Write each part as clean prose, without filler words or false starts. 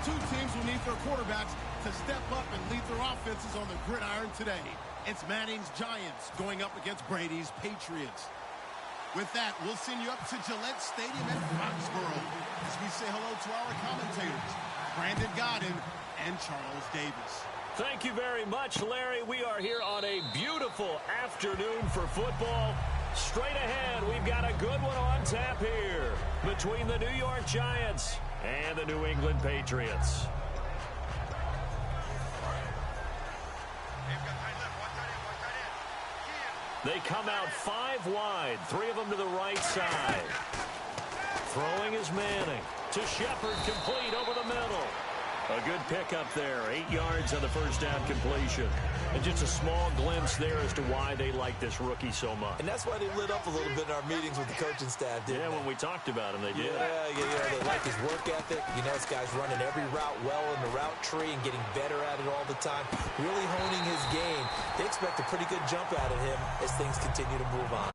Two teams will need their quarterbacks to step up and lead their offenses on the gridiron today. It's Manning's Giants going up against Brady's Patriots. With that, we'll send you up to Gillette Stadium in Foxborough as we say hello to our commentators, Brandon Godden and Charles Davis. Thank you very much, Larry. We are here on a beautiful afternoon for football. Straight ahead, we've got a good one on tap here between the New York Giants and the New England Patriots. They come out 5 wide, 3 of them to the right side. Throwing is Manning to Shepard, complete over the middle. A good pickup there, 8 yards on the first down completion. And just a small glimpse there as to why they like this rookie so much. And that's why they lit up a little bit in our meetings with the coaching staff, didn't they? When we talked about him, they did. Yeah, they like his work ethic. You know, this guy's running every route well in the route tree and getting better at it all the time. Really honing his game. They expect a pretty good jump out of him as things continue to move on.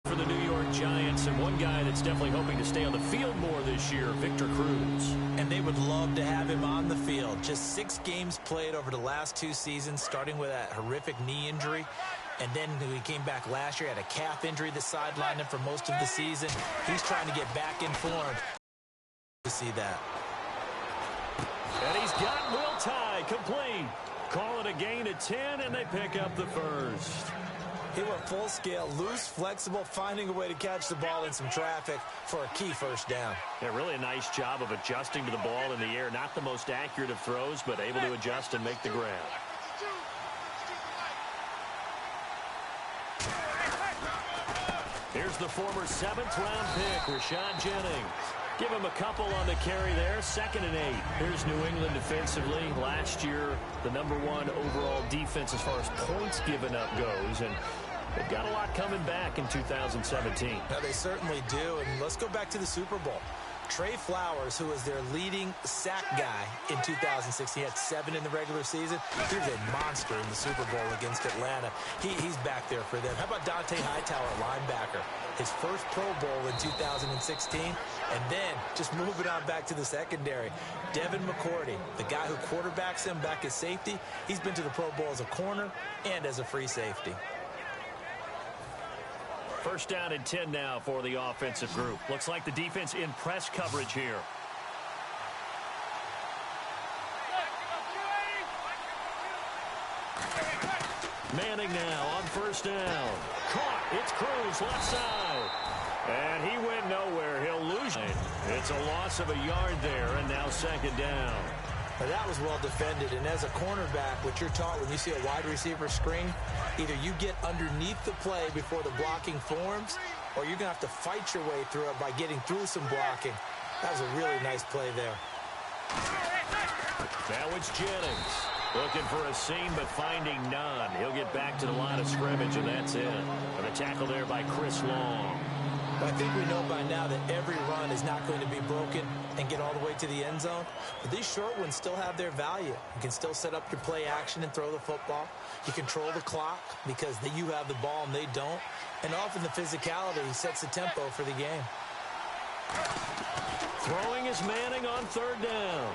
For the New York Giants, and one guy that's definitely hoping to stay on the field more this year, Victor Cruz. And they would love to have him on the field. Just 6 games played over the last 2 seasons, starting with that horrific knee injury. And then he came back last year, had a calf injury that sidelined him for most of the season. He's trying to get back in form to see that. And he's got Will Tye complete. Call it a gain of 10, and they pick up the first. He went full scale, loose, flexible, finding a way to catch the ball in some traffic for a key first down. Yeah, really a nice job of adjusting to the ball in the air. Not the most accurate of throws, but able to adjust and make the grab. Here's the former 7th-round pick, Rashad Jennings. Give him a couple on the carry there. 2nd and 8. Here's New England defensively. Last year, the #1 overall defense as far as points given up goes. And they've got a lot coming back in 2017. Yeah, they certainly do. And let's go back to the Super Bowl. Trey Flowers, who was their leading sack guy in 2016, he had 7 in the regular season. He was a monster in the Super Bowl against Atlanta. He's back there for them. How about Dante Hightower, linebacker? His first Pro Bowl in 2016. And then, just moving on back to the secondary, Devin McCourty, the guy who quarterbacks him back as safety. He's been to the Pro Bowl as a corner and as a free safety. First down and 10 now for the offensive group. Looks like the defense in press coverage here. Manning now on first down. Caught. It's Cruz left side. And he went nowhere. He'll lose it. It's a loss of a yard there, and now 2nd down. Now that was well defended, and as a cornerback, what you're taught when you see a wide receiver screen, either you get underneath the play before the blocking forms, or you're going to have to fight your way through it by getting through some blocking. That was a really nice play there. Now it's Jennings. Looking for a seam, but finding none. He'll get back to the line of scrimmage, and that's it. And a tackle there by Chris Long. I think we know by now that every run is not going to be broken and get all the way to the end zone. But these short ones still have their value. You can still set up your play action and throw the football. You control the clock because you have the ball and they don't. And often the physicality sets the tempo for the game. Throwing is Manning on 3rd down.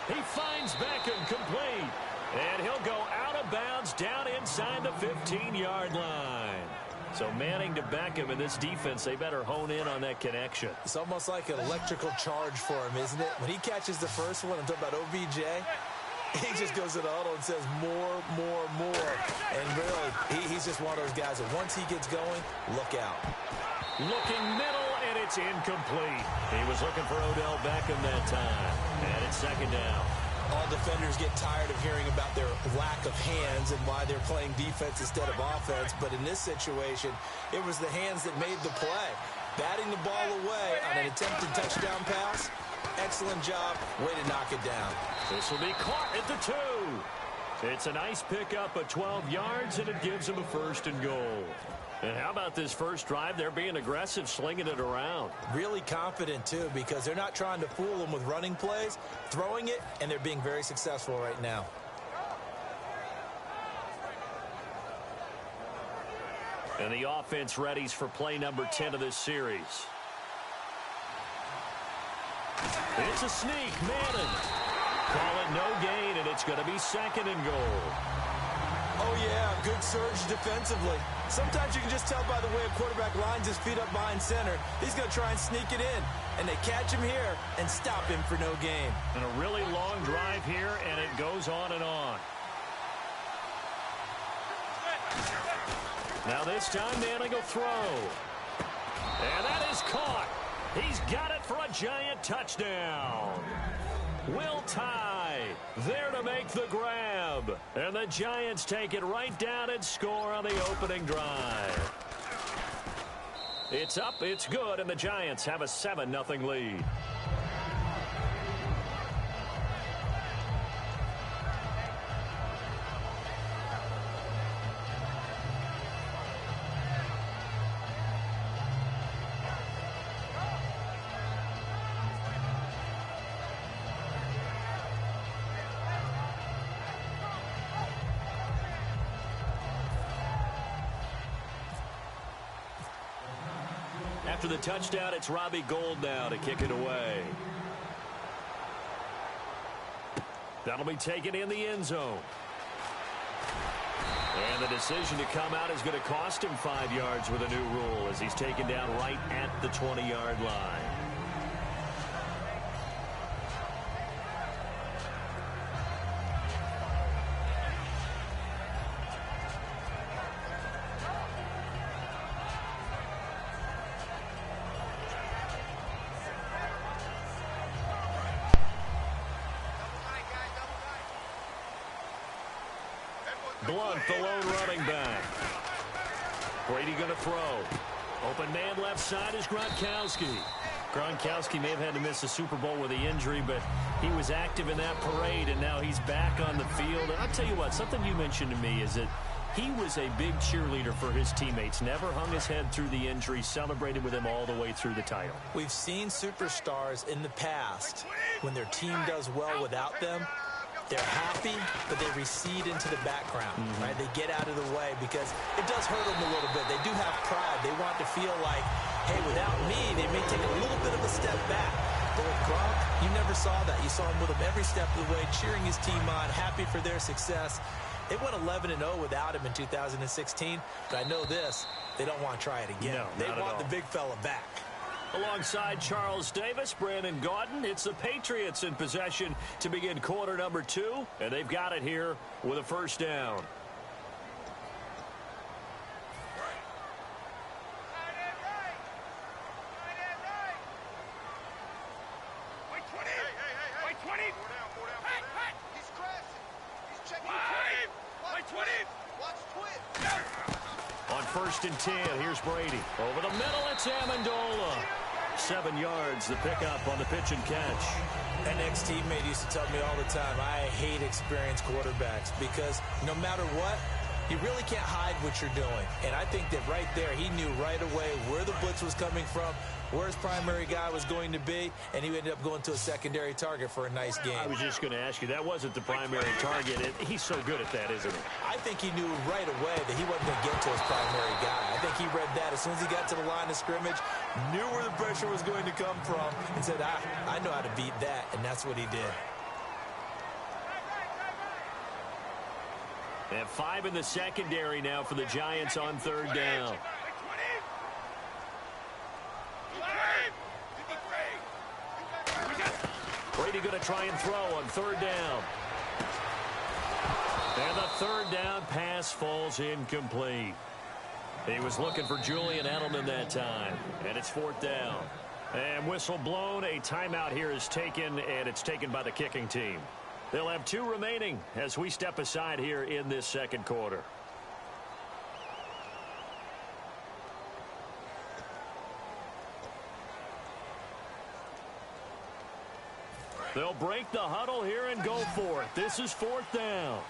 He finds Beckham complete. And he'll go out of bounds down inside the 15-yard line. So Manning to Beckham in this defense, they better hone in on that connection. It's almost like an electrical charge for him, isn't it? When he catches the first one, I'm talking about OBJ, he just goes to the huddle and says more, more, more. And really, he's just one of those guys that once he gets going, look out. Looking middle, and it's incomplete. He was looking for Odell Beckham that time. And it's 2nd down. All defenders get tired of hearing about their lack of hands and why they're playing defense instead of offense. But in this situation, it was the hands that made the play. Batting the ball away on an attempted touchdown pass. Excellent job. Way to knock it down. This will be caught at the 2. It's a nice pickup of 12 yards, and it gives him a 1st and goal. And how about this first drive? They're being aggressive, slinging it around. Really confident, too, because they're not trying to fool them with running plays, throwing it, and they're being very successful right now. And the offense readies for play number 10 of this series. It's a sneak, Madden. Call it no gain, and it's going to be 2nd and goal. Oh, yeah, good surge defensively. Sometimes you can just tell by the way a quarterback lines his feet up behind center. He's going to try and sneak it in. And they catch him here and stop him for no gain. And a really long drive here, and it goes on and on. Now this time, Manning will throw. And that is caught. He's got it for a giant touchdown. Will tie there to make the grab. And the Giants take it right down and score on the opening drive. It's up, it's good, and the Giants have a 7-0 lead. After the touchdown, it's Robbie Gould now to kick it away. That'll be taken in the end zone. And the decision to come out is going to cost him 5 yards with a new rule as he's taken down right at the 20-yard line. Blunt, the lone running back. Brady going to throw. Open man left side is Gronkowski. Gronkowski may have had to miss the Super Bowl with the injury, but he was active in that parade, and now he's back on the field. And I'll tell you what, something you mentioned to me is that he was a big cheerleader for his teammates, never hung his head through the injury, celebrated with him all the way through the title. We've seen superstars in the past, when their team does well without them, they're happy, but they recede into the background, right? They get out of the way because it does hurt them a little bit. They do have pride. They want to feel like, hey, without me, they may take a little bit of a step back. But with Gronk, you never saw that. You saw him with him every step of the way, cheering his team on, happy for their success. They went 11-0 without him in 2016, but I know this, they don't want to try it again. No, they want the big fella back. Alongside Charles Davis, Brandon Gaudin, it's the Patriots in possession to begin quarter number 2, and they've got it here with a first down. On 1st and 10, here's Brady. Over the middle, it's Amendola. 7 yards, the pickup on the pitch and catch. An ex-teammate used to tell me all the time, I hate experienced quarterbacks because no matter what, you really can't hide what you're doing. And I think that right there, he knew right away where the blitz was coming from, where his primary guy was going to be, and he ended up going to a secondary target for a nice game. I was just going to ask you, that wasn't the primary target. He's so good at that, isn't he? I think he knew right away that he wasn't going to get to his primary guy. I think he read that as soon as he got to the line of scrimmage, knew where the pressure was going to come from, and said, I know how to beat that, and that's what he did. They have 5 in the secondary now for the Giants on 3rd down. Brady going to try and throw on 3rd down. And the 3rd down pass falls incomplete. He was looking for Julian Edelman that time. And it's 4th down. And whistle blown. A timeout here is taken, and it's taken by the kicking team. They'll have 2 remaining as we step aside here in this second quarter. They'll break the huddle here and go for it. This is 4th down.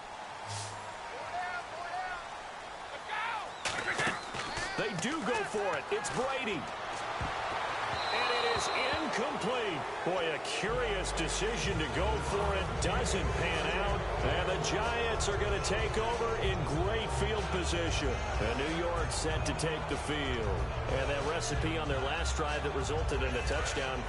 They do go for it. It's Brady. And it is incomplete. Boy, a curious decision to go for it. Doesn't pan out. And the Giants are going to take over in great field position. And New York set to take the field. And that recipe on their last drive that resulted in a touchdown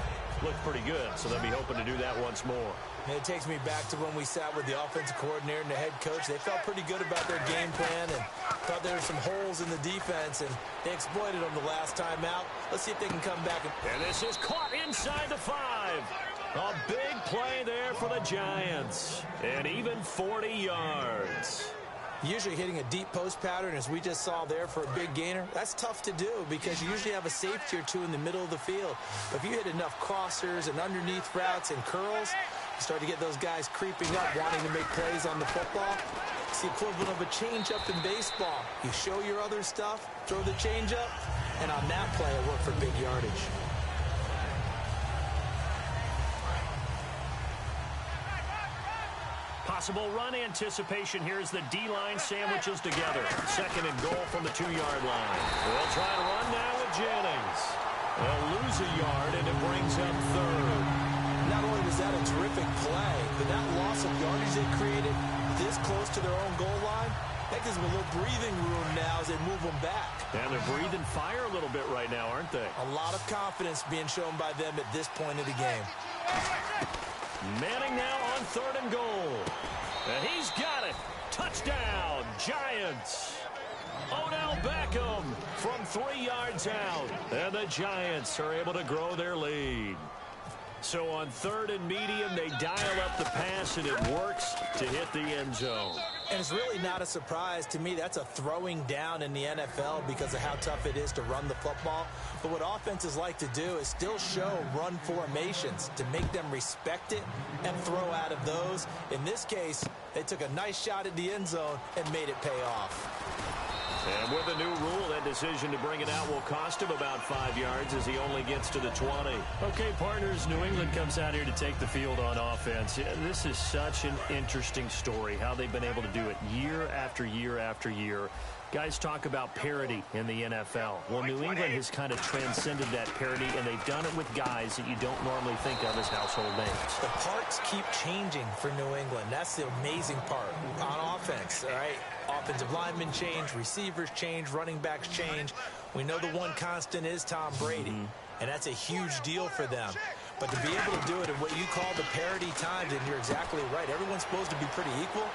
looked pretty good, so they'll be hoping to do that once more. And it takes me back to when we sat with the offensive coordinator and the head coach. They felt pretty good about their game plan and thought there were some holes in the defense, and they exploited them the last time out. Let's see if they can come back. And this is caught inside the 5. A big play there for the Giants. And even 40 yards. Usually hitting a deep post pattern, as we just saw there, for a big gainer, that's tough to do because you usually have a safety or two in the middle of the field. But if you hit enough crossers and underneath routes and curls, you start to get those guys creeping up, wanting to make plays on the football. It's the equivalent of a changeup in baseball. You show your other stuff, throw the changeup, and on that play, it worked for big yardage. Possible run anticipation. Here's the D-line sandwiches together. 2nd and goal from the 2-yard line. They'll try to run now with Jennings. They'll lose a yard, and it brings up 3rd. Not only was that a terrific play, but that loss of yardage they created this close to their own goal line, that gives them a little breathing room now as they move them back. And they're breathing fire a little bit right now, aren't they? A lot of confidence being shown by them at this point of the game. Manning now on 3rd and goal. And he's got it. Touchdown, Giants. Odell Beckham from 3 yards out. And the Giants are able to grow their lead. So on 3rd and medium, they dial up the pass, and it works to hit the end zone. And it's really not a surprise to me. That's a throwing down in the NFL because of how tough it is to run the football. But what offenses like to do is still show run formations to make them respect it and throw out of those. In this case, they took a nice shot at the end zone and made it pay off. And with the new rule, that decision to bring it out will cost him about 5 yards as he only gets to the 20. Okay, partners, New England comes out here to take the field on offense. This is such an interesting story, how they've been able to do it year after year after year. Guys talk about parity in the NFL. Well, New England has kind of transcended that parity, and they've done it with guys that you don't normally think of as household names. The parts keep changing for New England. That's the amazing part on offense, all right? Offensive linemen change, receivers change, running backs change. We know the one constant is Tom Brady, and that's a huge deal for them. But to be able to do it in what you call the parity times, and you're exactly right, everyone's supposed to be pretty equal.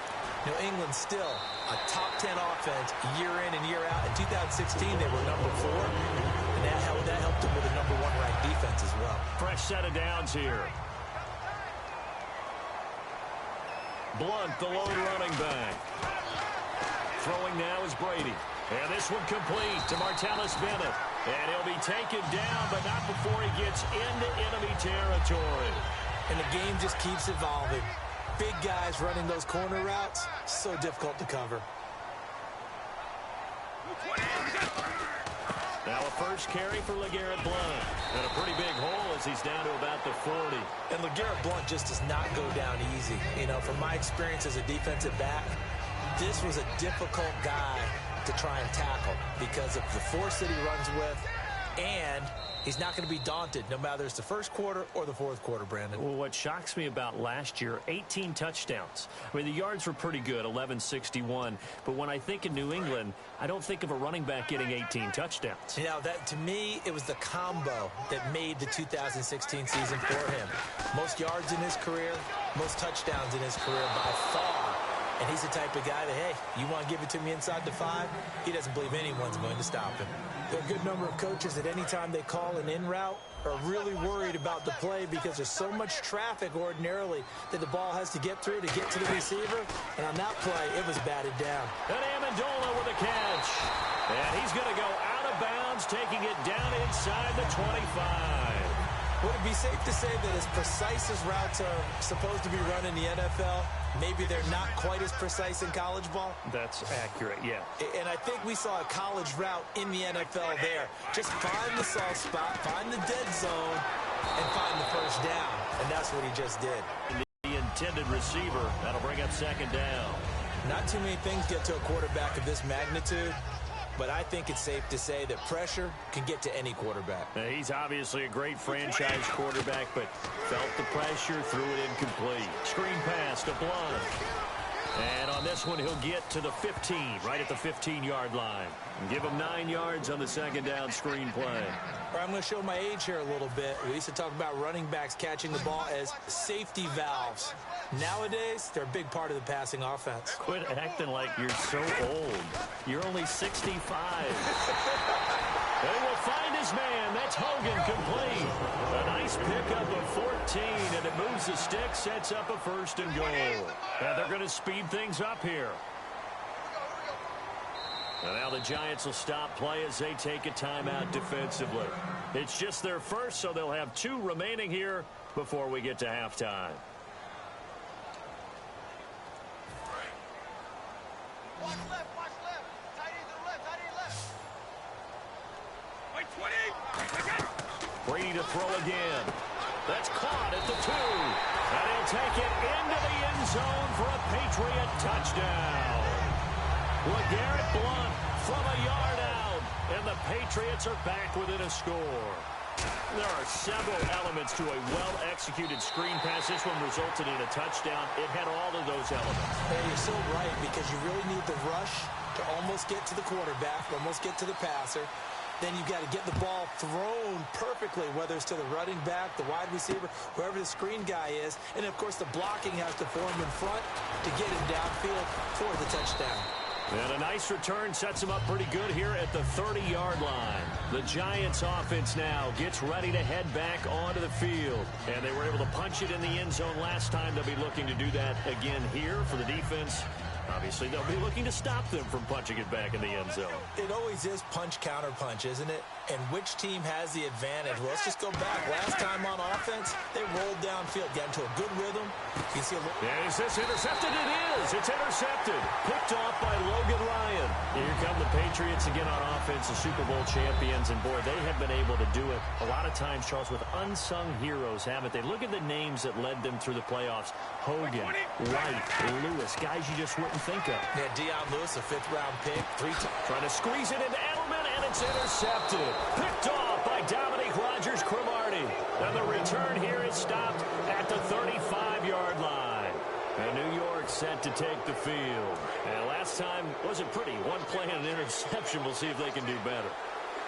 New England still a top 10 offense year in and year out. In 2016, they were number 4, and that helped them with a number 1 ranked defense as well. Fresh set of downs here. Blunt, the lone running back. Throwing now is Brady. And this one complete to Martellus Bennett. And he'll be taken down, but not before he gets into enemy territory. And the game just keeps evolving. Big guys running those corner routes, so difficult to cover. Now a first carry for LeGarrette Blount. And a pretty big hole as he's down to about the 40. And LeGarrette Blount just does not go down easy. You know, from my experience as a defensive back, this was a difficult guy to try and tackle because of the force that he runs with, and he's not going to be daunted no matter it's the first quarter or the fourth quarter, Brandon. Well, what shocks me about last year, 18 touchdowns. I mean, the yards were pretty good, 1161. But when I think of New England, I don't think of a running back getting 18 touchdowns. You know, that to me, it was the combo that made the 2016 season for him. Most yards in his career, most touchdowns in his career by far. And he's the type of guy that, hey, you want to give it to me inside the 5? He doesn't believe anyone's going to stop him. There are a good number of coaches that any time they call an in route are really worried about the play because there's so much traffic ordinarily that the ball has to get through to get to the receiver. And on that play, it was batted down. And Amendola with a catch. And he's going to go out of bounds, taking it down inside the 25. Would it be safe to say that as precise as routes are supposed to be run in the NFL, maybe they're not quite as precise in college ball? That's accurate, yeah. And I think we saw a college route in the NFL there. Just find the soft spot, find the dead zone, and find the first down. And that's what he just did. The intended receiver, that'll bring up second down. Not too many things get to a quarterback of this magnitude but I think it's safe to say that pressure can get to any quarterback. Now, he's obviously a great franchise quarterback, but felt the pressure, threw it incomplete. Screen pass to Blunt. And on this one, he'll get to the 15, right at the 15-yard line. And give him 9 yards on the second down screen play. I'm going to show my age here a little bit. We used to talk about running backs catching the ball as safety valves. Nowadays, they're a big part of the passing offense. Quit acting like you're so old. You're only 65. They will find his man. That's Hogan complete. A nice pickup of 14, and it moves the stick, sets up a first and goal. And they're going to speed things up here. And now the Giants will stop play as they take a timeout defensively. It's just their first, so they'll have 2 remaining here before we get to halftime. Watch left, watch left. Tight end to the left, tight end left. Wait, 20. Brady to throw again. That's caught at the 2. And he'll take it into the end zone for a Patriot touchdown. LeGarrette Blunt from a yard out. And the Patriots are back within a score. There are several elements to a well-executed screen pass. This one resulted in a touchdown. It had all of those elements. Hey, you're so right, because you really need the rush to almost get to the quarterback, almost get to the passer. Then you've got to get the ball thrown perfectly, whether it's to the running back, the wide receiver, whoever the screen guy is. And, of course, the blocking has to form in front to get him downfield for the touchdown. And a nice return sets them up pretty good here at the 30-yard line. The Giants offense now gets ready to head back onto the field. And they were able to punch it in the end zone last time. They'll be looking to do that again here for the defense. Obviously, they'll be looking to stop them from punching it back in the end zone. It always is punch, counter punch, isn't it? And which team has the advantage? Well, let's just go back. Last time on offense, they rolled downfield, got into a good rhythm. You see is this intercepted? It is. It's intercepted. Picked off by Logan Ryan. Here come the Patriots again on offense, the Super Bowl champions. And, boy, they have been able to do it a lot of times, Charles, with unsung heroes, haven't they? Look at the names that led them through the playoffs. Hogan, White, Lewis, guys you just wouldn't think of. Yeah, Deion Lewis, a 5th-round pick, 3 times. Trying to squeeze it into Edelman, and it's intercepted. Picked off by Dominique Rodgers-Cromartie. And the return here is stopped at the 35-yard line. And New York set to take the field. And last time wasn't pretty. One play and an interception. We'll see if they can do better.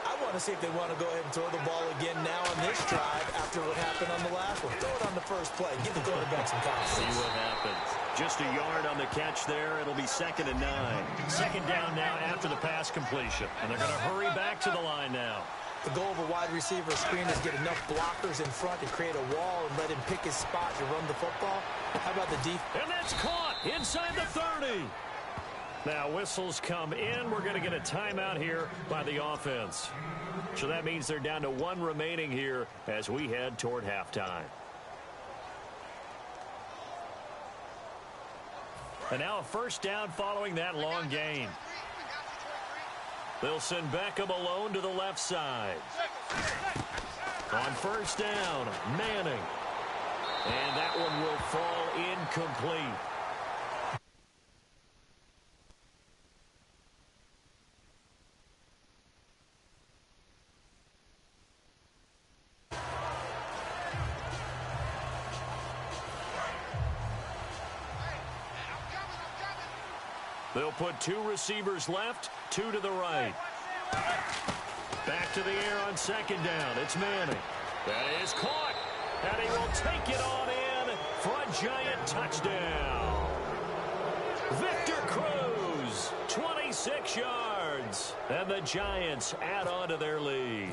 I want to see if they want to go ahead and throw the ball again now on this drive after what happened on the last one. Throw it on the first play. Give the quarterback some confidence. See what happens. Just a yard on the catch there. It'll be 2nd and 9. Second down now after the pass completion. And they're going to hurry back to the line now. The goal of a wide receiver screen is get enough blockers in front to create a wall and let him pick his spot to run the football. How about the defense? And that's caught inside the 30. Now whistles come in. We're going to get a timeout here by the offense. So that means they're down to 1 remaining here as we head toward halftime. And now a first down following that long gain. They'll send Beckham alone to the left side. On first down, Manning. And that one will fall incomplete. They'll put 2 receivers left, 2 to the right. Back to the air on second down. It's Manning. That is caught. And he will take it on in for a giant touchdown. Victor Cruz, 26 yards. And the Giants add on to their lead.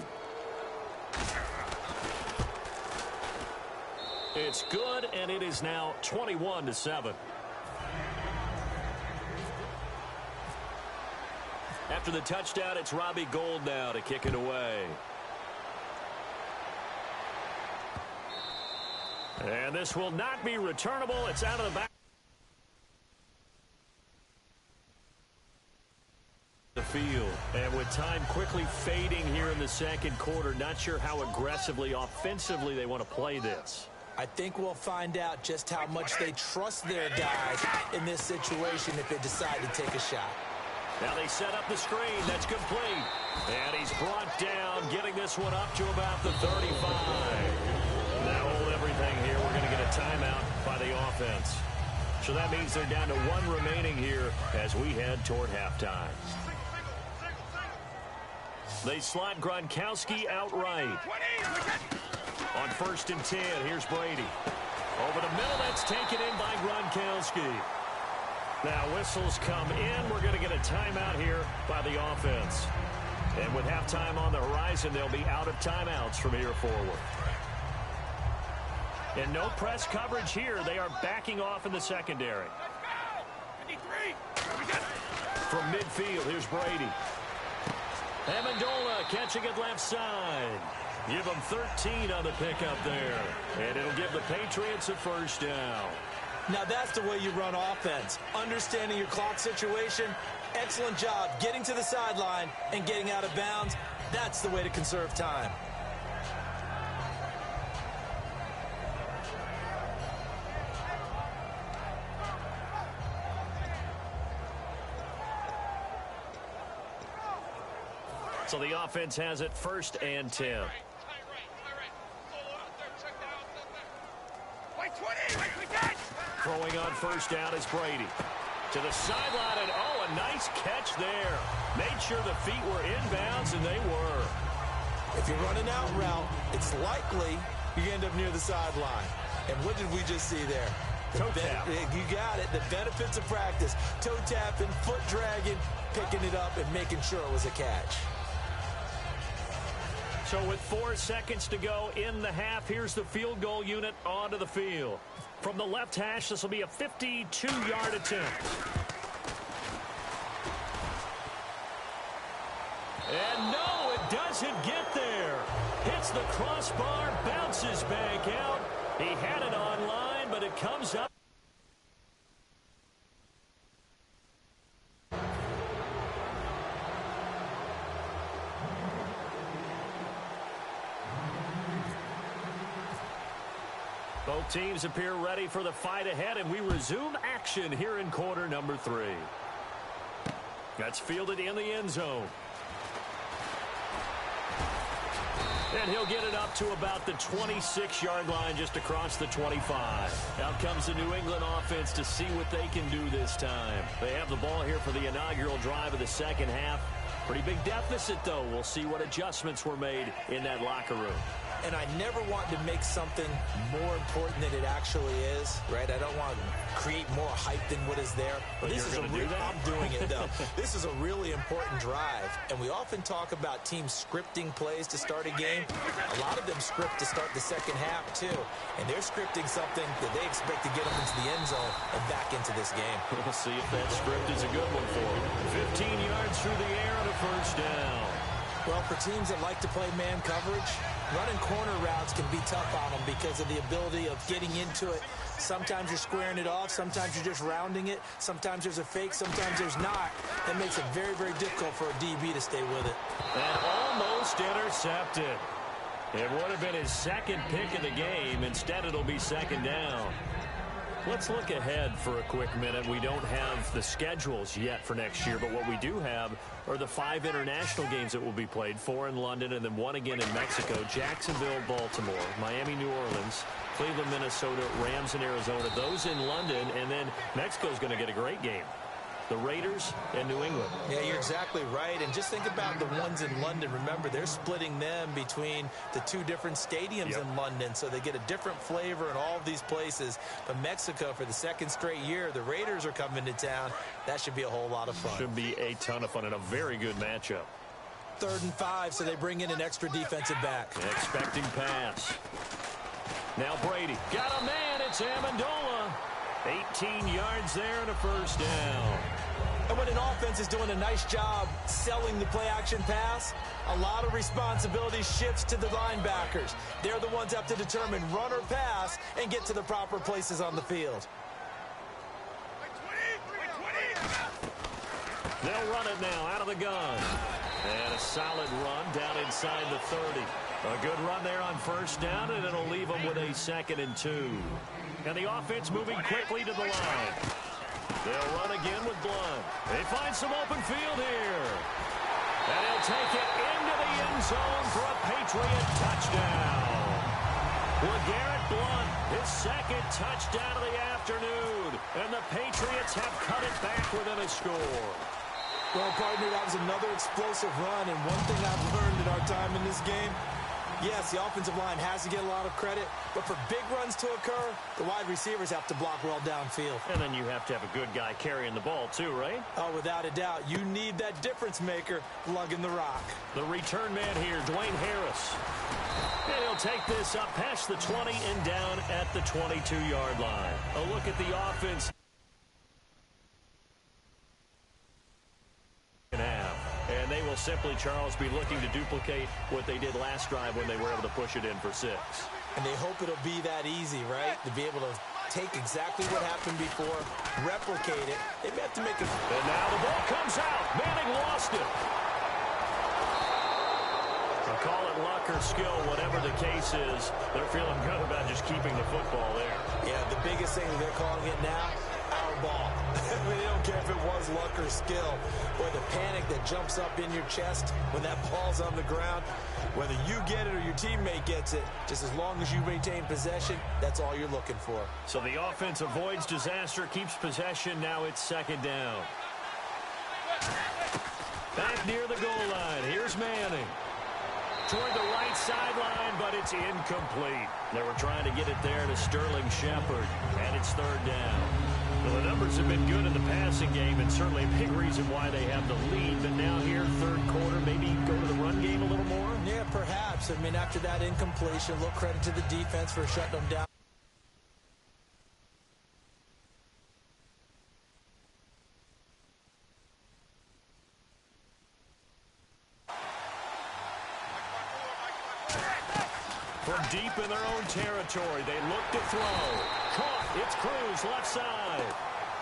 It's good, and it is now 21-7. After the touchdown, it's Robbie Gould now to kick it away. And this will not be returnable. It's out of the back. The field. And with time quickly fading here in the second quarter, not sure how aggressively, offensively they want to play this. I think we'll find out just how much they trust their guys in this situation if they decide to take a shot. Now they set up the screen. That's complete. And he's brought down, getting this one up to about the 35. That hold everything here. We're going to get a timeout by the offense. So that means they're down to one remaining here as we head toward halftime. They slot Gronkowski outright. On 1st and 10, here's Brady. Over the middle, that's taken in by Gronkowski. Now whistles come in. We're going to get a timeout here by the offense. And with halftime on the horizon, they'll be out of timeouts from here forward. And no press coverage here. They are backing off in the secondary. From midfield, here's Brady. Amendola catching it left side. Give them 13 on the pickup there. And it'll give the Patriots a first down. Now that's the way you run offense. Understanding your clock situation. Excellent job getting to the sideline and getting out of bounds. That's the way to conserve time. So the offense has it 1st and 10. Throwing on 1st down is Brady. To the sideline, and oh, a nice catch there. Made sure the feet were inbounds, and they were. If you're running out route, it's likely you end up near the sideline. And what did we just see there? Toe tap. You got it. The benefits of practice. Toe tapping, foot dragging, picking it up, and making sure it was a catch. So with 4 seconds to go in the half, here's the field goal unit onto the field. From the left hash, this will be a 52-yard attempt. And no, it doesn't get there. Hits the crossbar, bounces back out. He had it online, but it comes up. Both teams appear ready for the fight ahead, and we resume action here in quarter number 3. That's fielded in the end zone. And he'll get it up to about the 26-yard line, just across the 25. Out comes the New England offense to see what they can do this time. They have the ball here for the inaugural drive of the second half. Pretty big deficit, though. We'll see what adjustments were made in that locker room. And I never want to make something more important than it actually is, right? I don't want to create more hype than what is there. But this is I'm doing it, though. This is a really important drive. And we often talk about teams scripting plays to start a game. A lot of them script to start the second half, too. And they're scripting something that they expect to get them into the end zone and back into this game. We'll see if that script is a good one for them. 15 yards through the air and a first down. Well, for teams that like to play man coverage, running corner routes can be tough on them because of the ability of getting into it. Sometimes you're squaring it off. Sometimes you're just rounding it. Sometimes there's a fake. Sometimes there's not. That makes it very, very difficult for a DB to stay with it. And almost intercepted. It would have been his second pick of the game. Instead, it'll be second down. Let's look ahead for a quick minute. We don't have the schedules yet for next year, but what we do have are the 5 international games that will be played, 4 in London and then 1 again in Mexico, Jacksonville, Baltimore, Miami, New Orleans, Cleveland, Minnesota, Rams in Arizona, those in London, and then Mexico's going to get a great game. The Raiders and New England. Yeah, you're exactly right. And just think about the ones in London. Remember, they're splitting them between the 2 different stadiums in London, so they get a different flavor in all of these places. But Mexico, for the 2nd straight year, the Raiders are coming to town. That should be a whole lot of fun. Should be a ton of fun and a very good matchup. 3rd and 5, so they bring in an extra defensive back. Expecting pass. Now Brady. Got a man. It's Amendola. 18 yards there and a first down. And when an offense is doing a nice job selling the play-action pass, a lot of responsibility shifts to the linebackers. They're the ones that have to determine run or pass and get to the proper places on the field. They'll run it now out of the gun. And a solid run down inside the 30. A good run there on first down, and it'll leave them with a 2nd and 2. And the offense moving quickly to the line. They'll run again with Blunt. They find some open field here. And he'll take it into the end zone for a Patriot touchdown. LeGarrette Blunt, his second touchdown of the afternoon. And the Patriots have cut it back within a score. Well, partner, that was another explosive run. And one thing I've learned in our time in this game, yes, the offensive line has to get a lot of credit, but for big runs to occur, the wide receivers have to block well downfield. And then you have to have a good guy carrying the ball too, right? Oh, without a doubt. You need that difference maker lugging the rock. The return man here, Dwayne Harris. And he'll take this up past the 20 and down at the 22-yard line. A look at the offense. And they will simply, Charles, be looking to duplicate what they did last drive when they were able to push it in for 6. And they hope it'll be that easy, right? To be able to take exactly what happened before, replicate it. They may have to make it. And now the ball comes out. Manning lost it. I'll call it luck or skill, whatever the case is. They're feeling good about just keeping the football there. Yeah, the biggest thing that they're calling it now, our ball. I mean, they don't care if it was luck or skill. Boy, the panic that jumps up in your chest when that ball's on the ground, whether you get it or your teammate gets it, just as long as you maintain possession, that's all you're looking for. So the offense avoids disaster, keeps possession. Now it's second down. Back near the goal line. Here's Manning. Toward the right sideline, but it's incomplete. They were trying to get it there to Sterling Shepard, and it's third down. Well, the numbers have been good in the passing game, and certainly a big reason why they have the lead. But now here, third quarter, maybe go to the run game a little more? Yeah, perhaps. I mean, after that incompletion, a little credit to the defense for shutting them down. From deep in their own territory, they look to throw. Caught. It's Cruz, left side.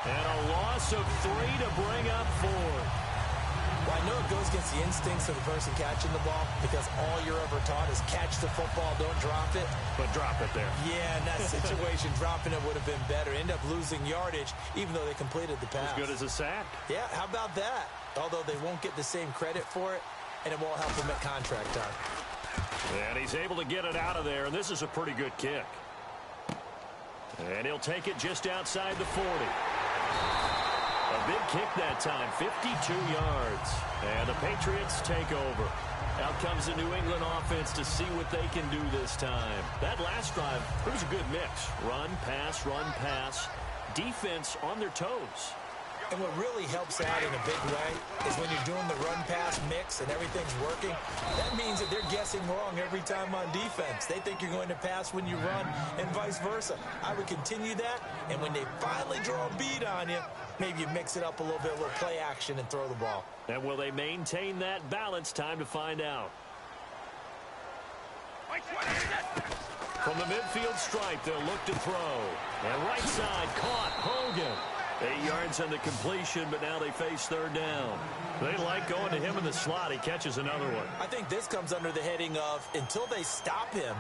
And a loss of 3 to bring up 4. Well, I know it goes against the instincts of the person catching the ball because all you're ever taught is catch the football, don't drop it. But drop it there. Yeah, in that situation, dropping it would have been better. End up losing yardage, even though they completed the pass. As good as a sack. Yeah, how about that? Although they won't get the same credit for it, and it won't help them at contract time. And he's able to get it out of there, and this is a pretty good kick. And he'll take it just outside the 40. A big kick that time, 52 yards. And the Patriots take over. Out comes the New England offense to see what they can do this time. That last drive, it was a good mix. Run, pass, defense on their toes. And what really helps out in a big way is when you're doing the run-pass mix and everything's working, that means that they're guessing wrong every time on defense. They think you're going to pass when you run and vice versa. I would continue that, and when they finally draw a bead on you, maybe you mix it up a little bit, a little play action, and throw the ball. And will they maintain that balance? Time to find out. From the midfield stripe, they'll look to throw. And right side, caught, Hogan. 8 yards on the completion, but now they face third down. They like going to him in the slot. He catches another one. I think this comes under the heading of, until they stop him,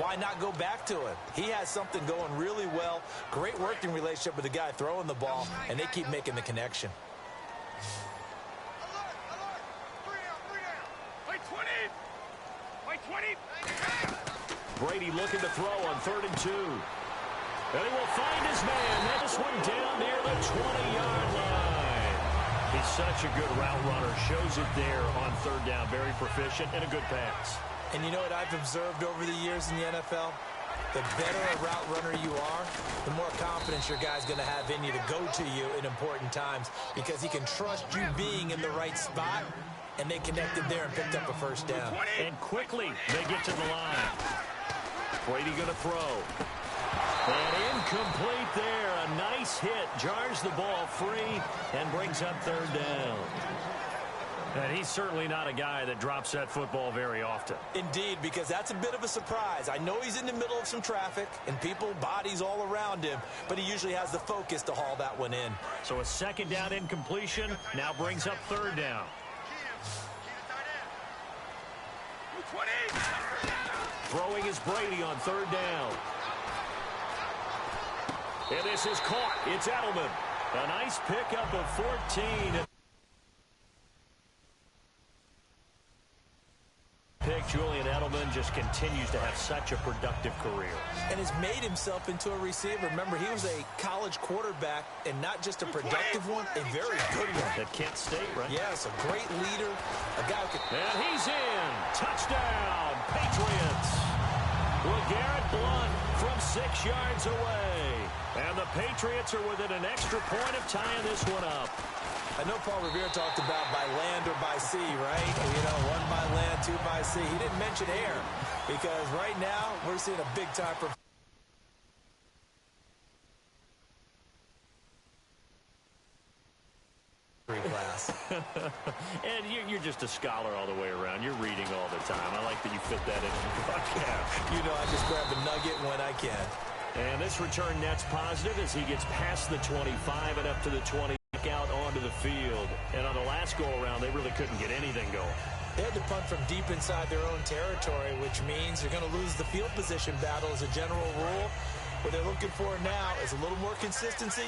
why not go back to him? He has something going really well. Great working relationship with the guy throwing the ball, and they keep making the connection. Brady looking to throw on 3rd and 2. And he will find his man. This one down near the 20-yard line. He's such a good route runner. Shows it there on 3rd down. Very proficient and a good pass. And you know what I've observed over the years in the NFL? The better a route runner you are, the more confidence your guy's going to have in you to go to you in important times because he can trust you being in the right spot, and they connected there and picked up a first down. And quickly they get to the line. Brady going to throw. And incomplete there. A nice hit. Jars the ball free and brings up 3rd down. And he's certainly not a guy that drops that football very often. Indeed, because that's a bit of a surprise. I know he's in the middle of some traffic and people, bodies all around him, but he usually has the focus to haul that one in. So a 2nd down incompletion now brings up 3rd down. Throwing is Brady on 3rd down. And this is caught. It's Edelman. A nice pickup of 14. Pick Julian Edelman just continues to have such a productive career. And has made himself into a receiver. Remember, he was a college quarterback, and not just a productive one, a very good one. At Kent State, right? Yes, a great leader. A guy who can... And he's in. Touchdown, Patriots. LeGarrette Blount from 6 yards away. And the Patriots are within an extra point of tying this one up. I know Paul Revere talked about by land or by sea, right? You know, 1 by land, 2 by sea. He didn't mention air because right now we're seeing a big time for class. And you're just a scholar all the way around. You're reading all the time. I like that you fit that in the podcast. You know, I just grab a nugget when I can. And this return net's positive as he gets past the 25 and up to the 20. Out onto the field. And on the last go-around, they really couldn't get anything going. They had to punt from deep inside their own territory, which means they're going to lose the field position battle as a general rule. What they're looking for now is a little more consistency,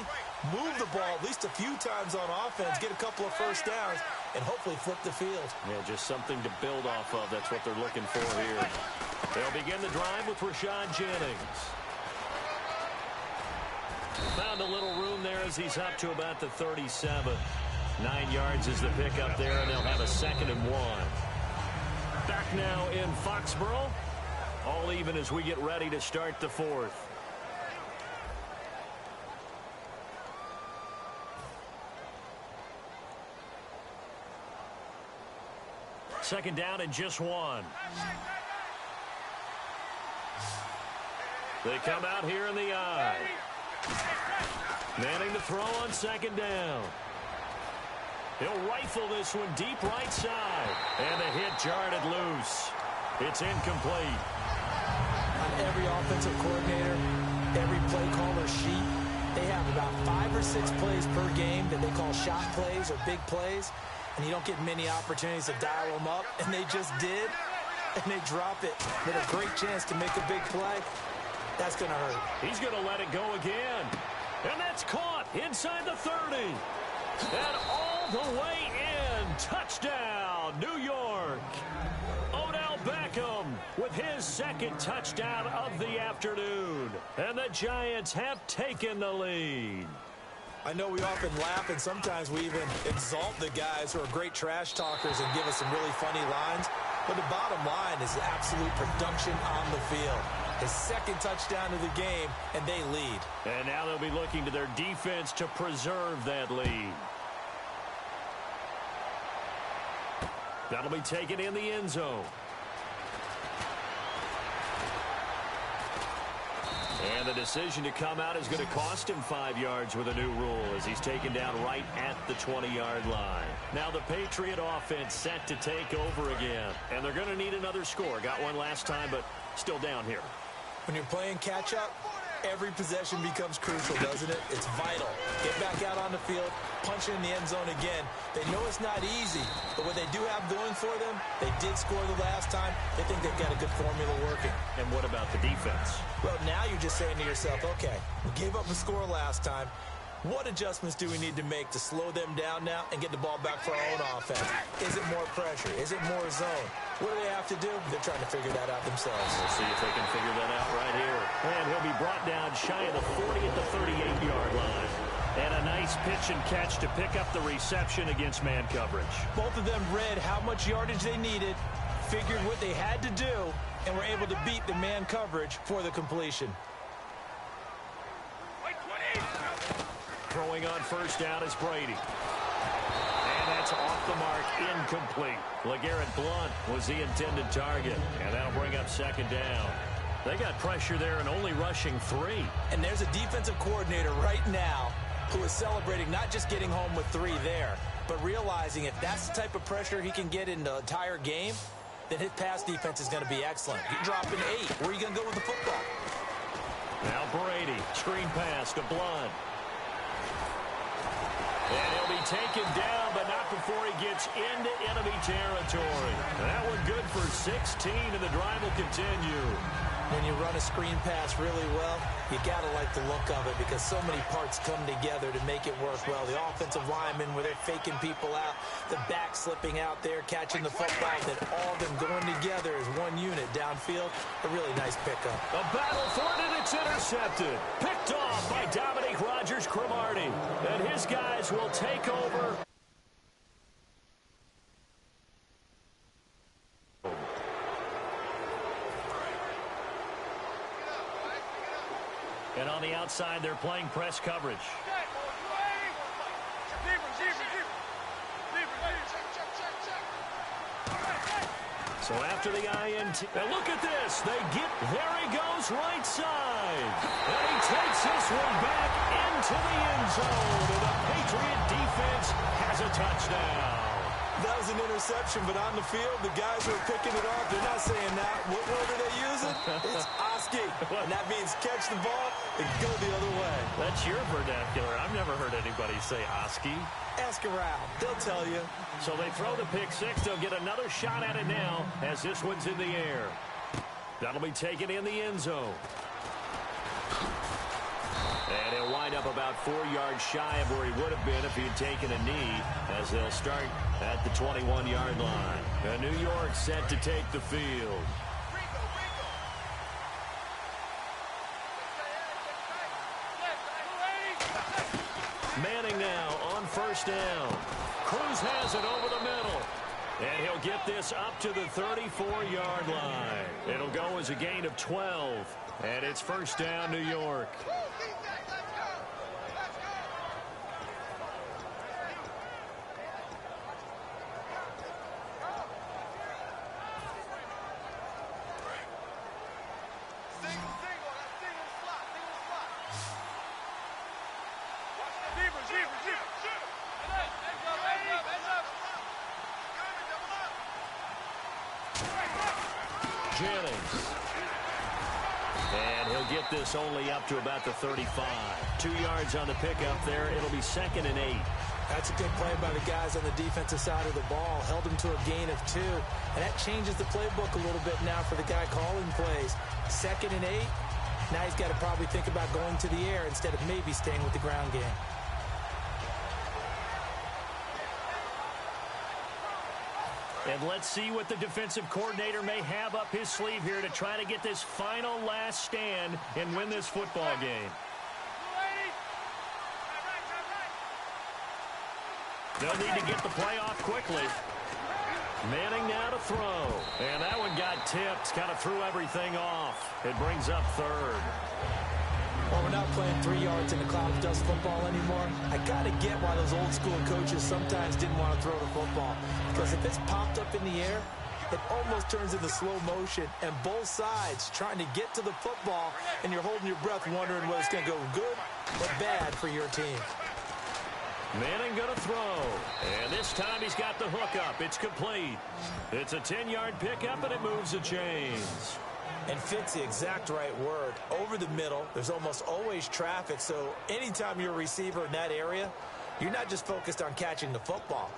move the ball at least a few times on offense, get a couple of first downs, and hopefully flip the field. Yeah, just something to build off of. That's what they're looking for here. They'll begin the drive with Rashad Jennings. Found a little room there as he's up to about the 37. 9 yards is the pickup there, and they'll have a 2nd and 1. Back now in Foxborough. All even as we get ready to start the 4th. Second down and just 1. They come out here in the eye. Manning to throw on 2nd down. He'll rifle this one deep right side. And the hit jarred it loose. It's incomplete. On every offensive coordinator, every play caller sheet, they have about 5 or 6 plays per game that they call shot plays or big plays. And you don't get many opportunities to dial them up. And they just did. And they drop it with a great chance to make a big play. That's going to hurt. He's going to let it go again. And that's caught inside the 30. And all the way in. Touchdown, New York. Odell Beckham with his 2nd touchdown of the afternoon. And the Giants have taken the lead. I know we often laugh, and sometimes we even exalt the guys who are great trash talkers and give us some really funny lines. But the bottom line is absolute production on the field. His 2nd touchdown of the game, and they lead. And now they'll be looking to their defense to preserve that lead. That'll be taken in the end zone. And the decision to come out is going to cost him 5 yards with a new rule as he's taken down right at the 20-yard line. Now the Patriot offense set to take over again. And they're going to need another score. Got one last time, but still down here. When you're playing catch-up, every possession becomes crucial, doesn't it? It's vital. Get back out on the field, punch it in the end zone again. They know it's not easy, but what they do have going for them, they did score the last time. They think they've got a good formula working. And what about the defense? Well, now you're just saying to yourself, okay, we gave up a score last time. What adjustments do we need to make to slow them down now and get the ball back for our own offense? Is it more pressure? Is it more zone? What do they have to do? They're trying to figure that out themselves. We'll see if they can figure that out right here. And he'll be brought down shy of the 40 at the 38-yard line. And a nice pitch and catch to pick up the reception against man coverage. Both of them read how much yardage they needed, figured what they had to do, and were able to beat the man coverage for the completion. Throwing on 1st down is Brady. And that's off the mark, incomplete. LeGarrette Blount was the intended target. And that'll bring up 2nd down. They got pressure there and only rushing 3. And there's a defensive coordinator right now who is celebrating not just getting home with 3 there, but realizing if that's the type of pressure he can get in the entire game, then his pass defense is going to be excellent. You're dropping 8. Where are you going to go with the football? Now Brady, screen pass to Blount. And he'll be taken down, but not before he gets into enemy territory. That one good for 16, and the drive will continue. When you run a screen pass really well, you got to like the look of it because so many parts come together to make it work well. The offensive linemen, where they're faking people out, the back slipping out there, catching the football, then all of them going together as one unit downfield. A really nice pickup. A battle for it, and it's intercepted. Picked off by Dominique Rodgers-Cromartie. And his guys will take over. And on the outside, they're playing press coverage. So after the INT, and look at this. There he goes, right side. And he takes this one back into the end zone. And the Patriot defense has a touchdown. That was an interception, but on the field, the guys who are picking it off, they're not saying that. What word are they using? It's Oski. And that means catch the ball and go the other way. That's your vernacular. I've never heard anybody say Oski. Ask around. They'll tell you. So they throw the pick six. They'll get another shot at it now as this one's in the air. That'll be taken in the end zone. And he'll wind up about 4 yards shy of where he would have been if he'd taken a knee, as they'll start at the 21-yard line. And New York set to take the field. Manning now on first down. Cruz has it over the middle. And he'll get this up to the 34-yard line. It'll go as a gain of 12. And it's first down, New York. Jennings. And he'll get this only up to about the 35. 2 yards on the pickup there. It'll be 2nd and 8. That's a good play by the guys on the defensive side of the ball. Held him to a gain of 2. And that changes the playbook a little bit now for the guy calling plays. 2nd and 8. Now he's got to probably think about going to the air instead of maybe staying with the ground game. And let's see what the defensive coordinator may have up his sleeve here to try to get this final last stand and win this football game. They'll need to get the play off quickly. Manning now to throw. And that one got tipped, kind of threw everything off. It brings up 3rd. Well, we're not playing 3 yards in a cloud of dust football anymore. I got to get why those old school coaches sometimes didn't want to throw the football. Because if it's popped up in the air, it almost turns into slow motion. And both sides trying to get to the football, and you're holding your breath wondering whether it's going to go good or bad for your team. Manning going to throw. And this time he's got the hook up. It's complete. It's a 10-yard pickup, and it moves the chains. And fit's the exact right word. Over the middle, there's almost always traffic. So anytime you're a receiver in that area, you're not just focused on catching the football.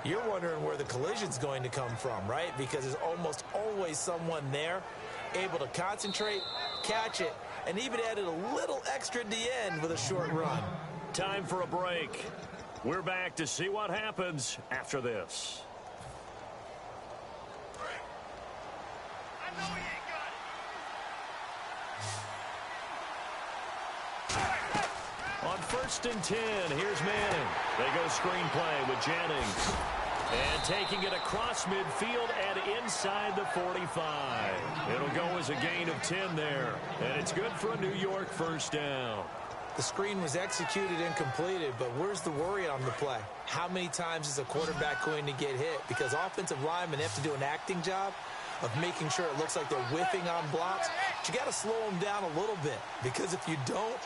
You're wondering where the collision's going to come from, right? Because there's almost always someone there able to concentrate, catch it, and even added a little extra at the end with a short run. Time for a break. We're back to see what happens after this. On 1st and 10, here's Manning. They go screenplay with Jennings. And taking it across midfield and inside the 45. It'll go as a gain of 10 there. And it's good for a New York first down. The screen was executed and completed, but where's the worry on the play? How many times is a quarterback going to get hit? Because offensive linemen have to do an acting job of making sure it looks like they're whiffing on blocks. But you got to slow them down a little bit, because if you don't,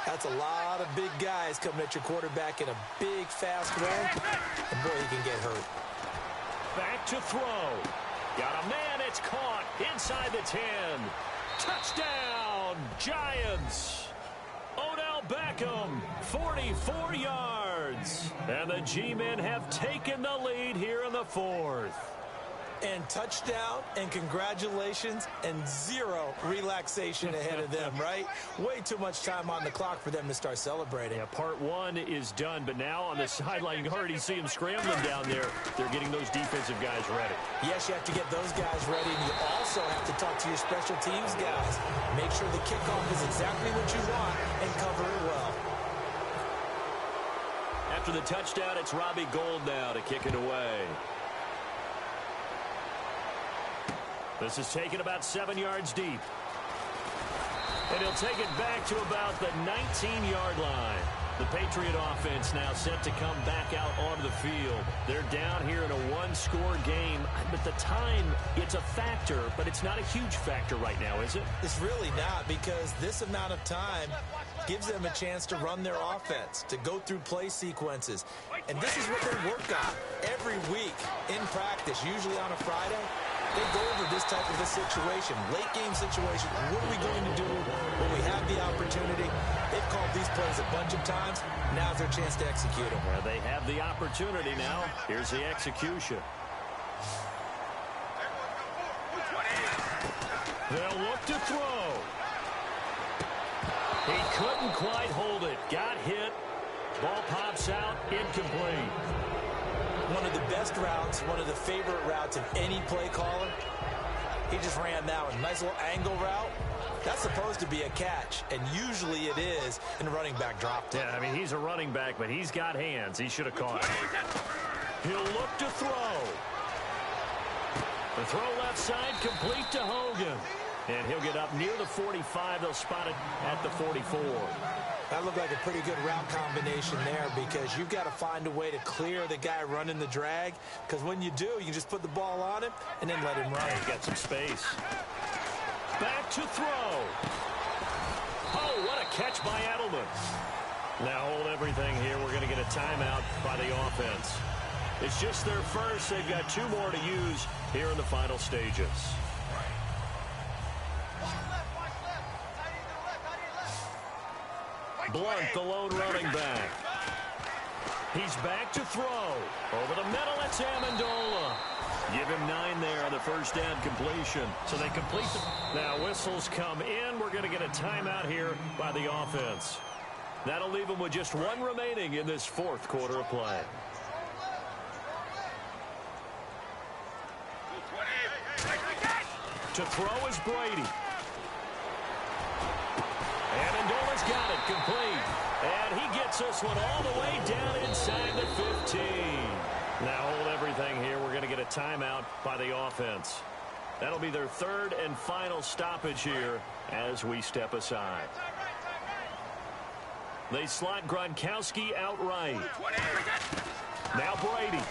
that's a lot of big guys coming at your quarterback in a big, fast run, and boy, he can get hurt. Back to throw. Got a man, it's caught inside the 10. Touchdown, Giants. Odell Beckham, 44 yards. And the G-men have taken the lead here in the 4th. And touchdown, and congratulations, and zero relaxation ahead of them, right? Way too much time on the clock for them to start celebrating. Yeah, part one is done, but now on the sideline, you already see them scrambling down there. They're getting those defensive guys ready. Yes, you have to get those guys ready, and you also have to talk to your special teams guys. Make sure the kickoff is exactly what you want and cover it well. After the touchdown, it's Robbie Gould now to kick it away. This is taken about 7 yards deep. And he'll take it back to about the 19-yard line. The Patriot offense now set to come back out onto the field. They're down here in a one-score game. But the time, it's a factor, but it's not a huge factor right now, is it? It's really not, because this amount of time gives them a chance to run their offense, to go through play sequences. And this is what they work on every week in practice, usually on a Friday. They go over this type of a situation, late-game situation. What are we going to do when we have the opportunity? They've called these plays a bunch of times. Now's their chance to execute them. Well, they have the opportunity now. Here's the execution. They'll look to throw. He couldn't quite hold it. Got hit. Ball pops out. Incomplete. One of the best routes, one of the favorite routes of any play caller. He just ran that one. Nice little angle route. That's supposed to be a catch, and usually it is, and the running back dropped it. Yeah, I mean, he's a running back, but he's got hands. He should have caught it. He'll look to throw. The throw left side, complete to Hogan. And he'll get up near the 45. They'll spot it at the 44. That looked like a pretty good route combination there, because you've got to find a way to clear the guy running the drag, because when you do, you just put the ball on him and then let him run. He's got some space. Back to throw. Oh, what a catch by Edelman. Now hold everything here. We're going to get a timeout by the offense. It's just their first. They've got 2 more to use here in the final stages. Blunt, the lone running back. He's back to throw. Over the middle, it's Amendola. Give him 9 there on the first down completion. So they complete the... Now whistles come in. We're going to get a timeout here by the offense. That'll leave them with just 1 remaining in this 4th quarter of play. To throw is Brady. Amendola's got it complete. And he gets this one all the way down inside the 15. Now hold everything here. We're going to get a timeout by the offense. That'll be their 3rd and final stoppage here as we step aside. They slot Gronkowski outright. Now Brady.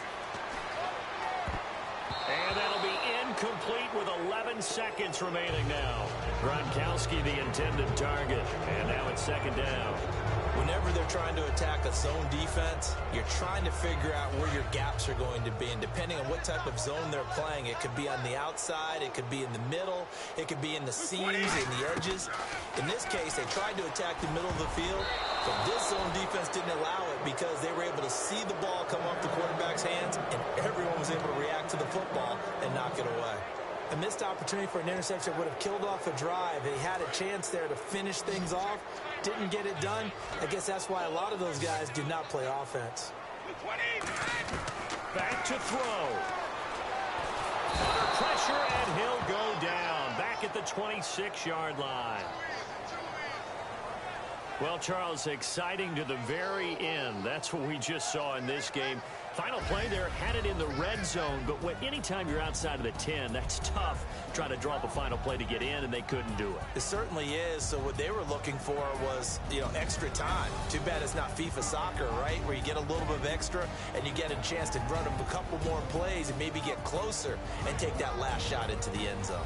And that'll be incomplete with 11 seconds remaining now. Gronkowski the intended target. And now it's 2nd down. Whenever they're trying to attack a zone defense, you're trying to figure out where your gaps are going to be. And depending on what type of zone they're playing, it could be on the outside, it could be in the middle, it could be in the seams, in the edges. In this case, they tried to attack the middle of the field, but this zone defense didn't allow it because they were able to see the ball come off the quarterback's hands, and everyone was able to react to the football and knock it away. A missed opportunity for an interception would have killed off a drive. They had a chance there to finish things off. Didn't get it done. I guess that's why a lot of those guys do not play offense. Back to throw. Under pressure, and he'll go down. Back at the 26-yard line. Well, Charles, exciting to the very end. That's what we just saw in this game. Final play there, had it in the red zone, but anytime you're outside of the 10, that's tough. Trying to draw up a final play to get in, and they couldn't do it. It certainly is. So what they were looking for was, extra time. Too bad it's not FIFA soccer, right, where you get a little bit of extra and you get a chance to run a couple more plays and maybe get closer and take that last shot into the end zone.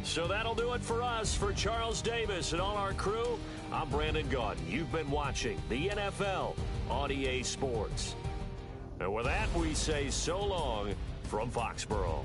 So that'll do it for us. For Charles Davis and all our crew, I'm Brandon Gaudin. You've been watching the NFL on EA Sports. And with that, we say so long from Foxborough.